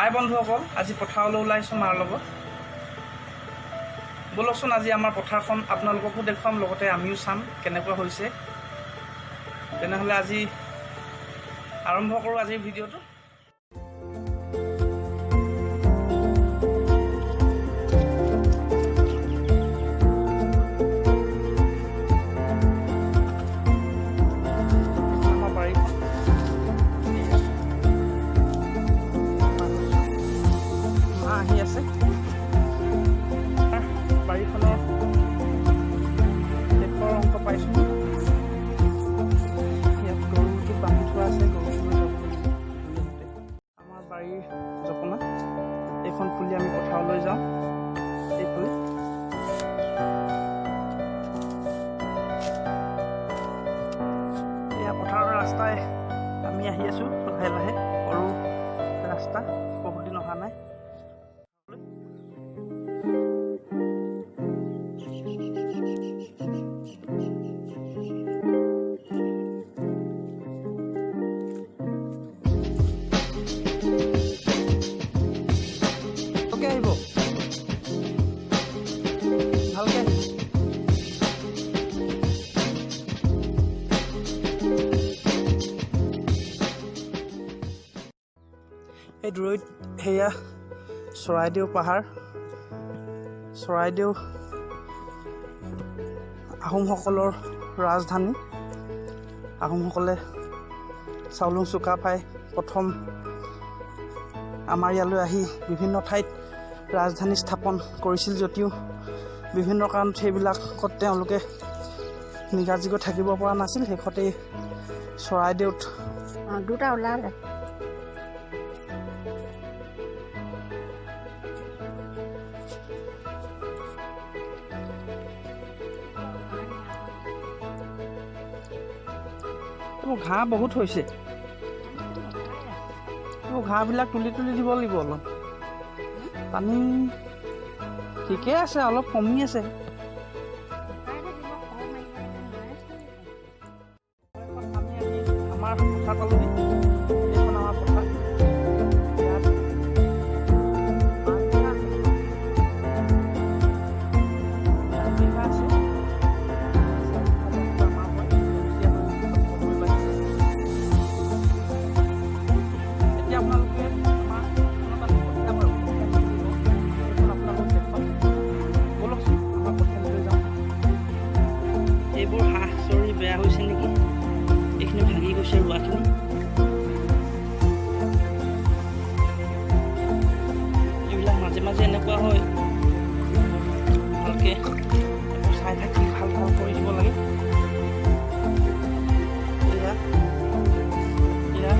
হাই বন্ধুসকল, আজি পথাৰলৈ ওলাইছোঁ মাৰ লগত। বলকচোন আজি আমাৰ পথাৰখন আপোনালোককো দেখুৱাম, লগতে আমিও চাম কেনেকুৱা হৈছে। তেনেহ'লে আজি আৰম্ভ কৰোঁ আজিৰ ভিডিঅ'টো। বাৰীখনৰ শেষৰ অংশ পাইছোঁ। ইয়াত গৰুটো বান্ধি থোৱা আছে, গৰুটো যাব লাগিব। আমাৰ বাৰীৰ জপনা এইখন ফুলি আমি পথাৰলৈ যাওঁ। এইফালে এয়া পথাৰৰ ৰাস্তাই আমি আহি আছোঁ লাহে লাহে। সৰু ৰাস্তা, বহুত দিন অহা নাই। আহিব ভালকে। এই দূৰৈত সেয়া চৰাইদেউ পাহাৰ। চৰাইদেউ আহোমসকলৰ ৰাজধানী। আহোমসকলে চাউলুং চুকাফাই প্ৰথম আমাৰ ইয়ালৈ আহি বিভিন্ন ঠাইত ৰাজধানী স্থাপন কৰিছিল, যদিও বিভিন্ন কাৰণত সেইবিলাকত তেওঁলোকে নিগাজিকৈ থাকিব পৰা নাছিল। শেষতেই চৰাইদেউত দুটা ওলালে। ঘাঁহ বহুত হৈছে। ঘাঁহবিলাক তুলি তুলি দিব লাগিব অলপ। পানী ঠিকে আছে, অলপ কমি আছে। আমাৰ পথাৰ পালোহি। এইখন আমাৰ পথাৰ। এইবোৰ হাঁহ চৰি বেয়া হৈছে নেকি, এইখিনি ভাঙি গৈছে ৰোৱাখিনি। এইবিলাক মাজে মাজে এনেকুৱা হয়, ভালকে চাই থাকি ভাল ভাল কৰি দিব লাগে। এয়া এয়া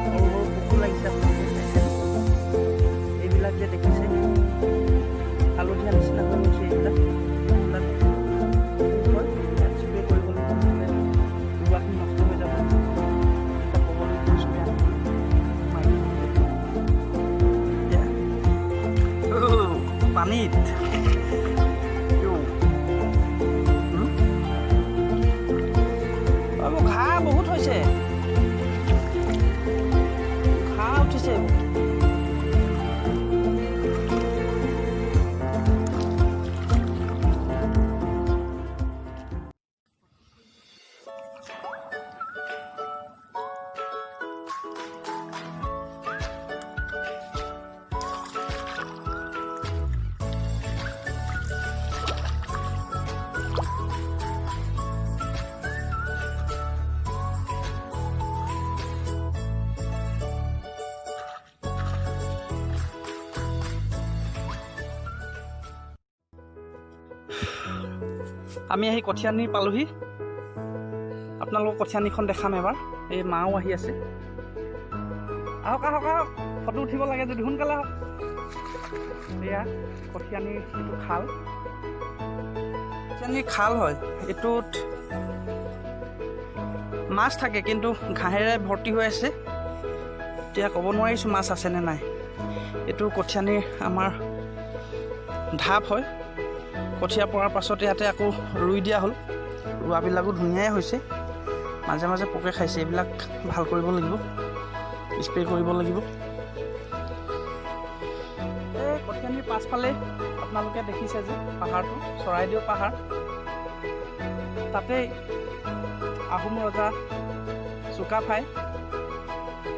সৰু সৰু পোকো লাগিছে, আপোনালোকে চাইছে। এইবিলাক যে দেখিছে হালধীয়া নিচিনা হৈ গৈছে, এইবিলাক পানীত ঘাঁহ বহুত হৈছে, ঘাঁহ উঠিছে। আমি আহি কঠীয়ানি পালোহি। আপোনালোকক কঠীয়ানিখন দেখাম এবাৰ। এই মাও আহি আছে। আহক আহক আহক, ফটো উঠিব লাগে যদি সোনকালে আহক। এয়া কঠীয়ানিৰ এইটো খাল। কঠীয়ানিৰ খাল হয়। এইটোত মাছ থাকে, কিন্তু ঘাঁহেৰে ভৰ্তি হৈ আছে। এতিয়া ক'ব নোৱাৰিছোঁ মাছ আছেনে নাই। এইটো কঠীয়ানিৰ আমাৰ ঢাপ হয়। কঠীয়া পৰাৰ পাছত ইয়াতে আকৌ ৰুই দিয়া হ'ল। ৰোৱাবিলাকো ধুনীয়াই হৈছে। মাজে মাজে পোকে খাইছে, এইবিলাক ভাল কৰিব লাগিব, স্প্ৰে কৰিব লাগিব। ফালে আপোনালোকে দেখিছে যে পাহাৰটো চৰাইদেউ পাহাৰ, তাতেই আহোম ৰজা চুকাফাই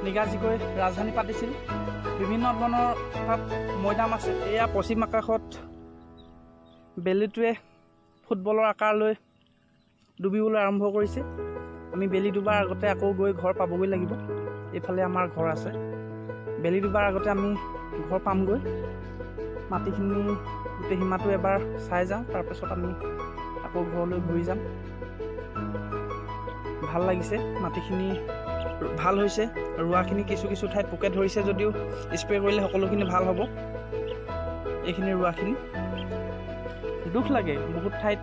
নিগাজিকৈ ৰাজধানী পাতিছিল। বিভিন্ন ধৰণৰ তাত মৈদাম আছে। এয়া পশ্চিম আকাশত বেলিটোৱে ফুটবলৰ আকাৰ লৈ ডুবিবলৈ আৰম্ভ কৰিছে। আমি বেলি ডুবাৰ আগতে আকৌ গৈ ঘৰ পাবগৈ লাগিব। এইফালে আমাৰ ঘৰ আছে। বেলি ডুবাৰ আগতে আমি ঘৰ পামগৈ। মাটিখিনি গোটেই সীমাটো এবাৰ চাই যাওঁ, তাৰপিছত আমি আকৌ ঘৰলৈ ঘূৰি যাম। ভাল লাগিছে, মাটিখিনি ভাল হৈছে। ৰোৱাখিনি কিছু কিছু ঠাইত পোকে ধৰিছে যদিও স্প্ৰে কৰিলে সকলোখিনি ভাল হ'ব। এইখিনি ৰোৱাখিনি দুখ লাগে, বহুত ঠাইত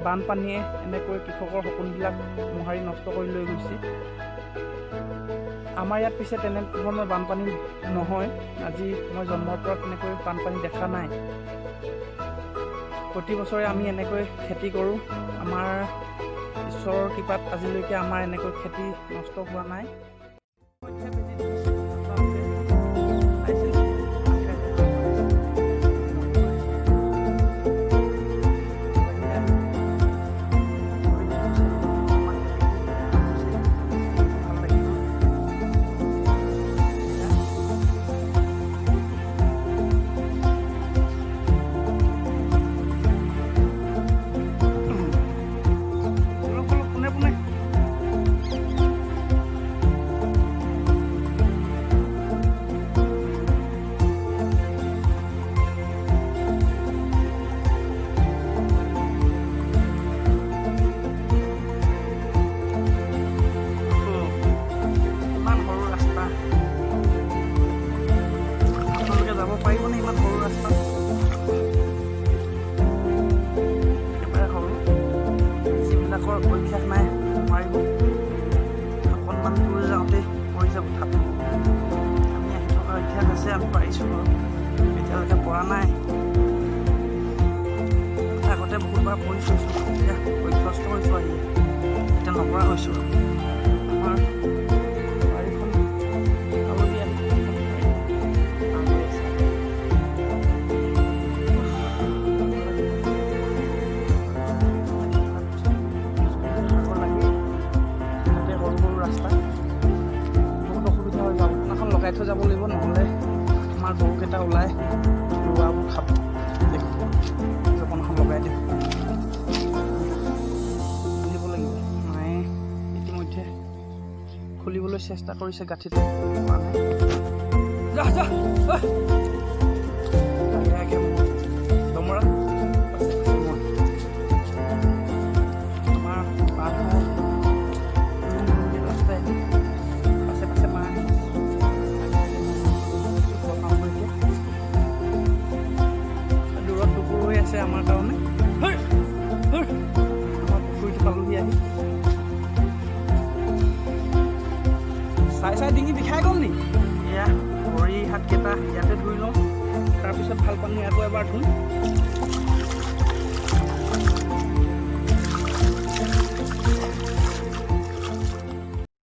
বানপানীয়ে এনেকৈ কৃষকৰ সপোনবিলাক মোহাৰি নষ্ট কৰি লৈ গৈছে। আমাৰ ইয়াত পিছে তেনেধৰণৰ বানপানী নহয়। আজি মই জন্মৰ পৰা তেনেকৈ বানপানী দেখা নাই। প্ৰতি বছৰে আমি এনেকৈ খেতি কৰোঁ। আমাৰ ঈশ্বৰৰ কৃপাত আজিলৈকে আমাৰ এনেকৈ খেতি নষ্ট হোৱা নাই। পাৰিবনে ইমান সৰু ৰাস্তা? একেবাৰে সৰু, যিবিলাকৰ অভ্যাস নাই নোৱাৰিব। অকণমান দূৰ যাওঁতে পৰি যাব ঠাপ। আমি আহি থকা অভ্যাস আছে, আমি পাৰিছোঁ বাৰু, এতিয়ালৈকে পৰা নাই। আগতে বহুতবাৰ পৰি থৈছোঁ, এতিয়া অভ্যস্ত হৈছোঁ আহি, এতিয়া নপৰা হৈছোঁ। আমাৰ থৈ যাব লাগিব, নহ'লে আমাৰ গৰুকেইটা ওলাই ৰোৱাবোৰ খাব। জপনাখন লগাই দিম, খুলিব লাগিব। মায়ে ইতিমধ্যে খুলিবলৈ চেষ্টা কৰিছে, গাঁঠিটো পোৱা নাই। দমৰা আমাৰ পাহাৰৰ ৰাস্তাই পাছে পাছে মা দূৰত টুকুৰ হৈ আছে আমাৰ কাৰণে। আমাৰ পুখুৰীটো পালোহি আহি। চাই চাই ডিঙি বিষাই গ'ল নি? এয়া ভৰি হাতকেইটা ইয়াতে ধুই লওঁ, তাৰপিছত ভাল পানী আকৌ এবাৰ ধুম।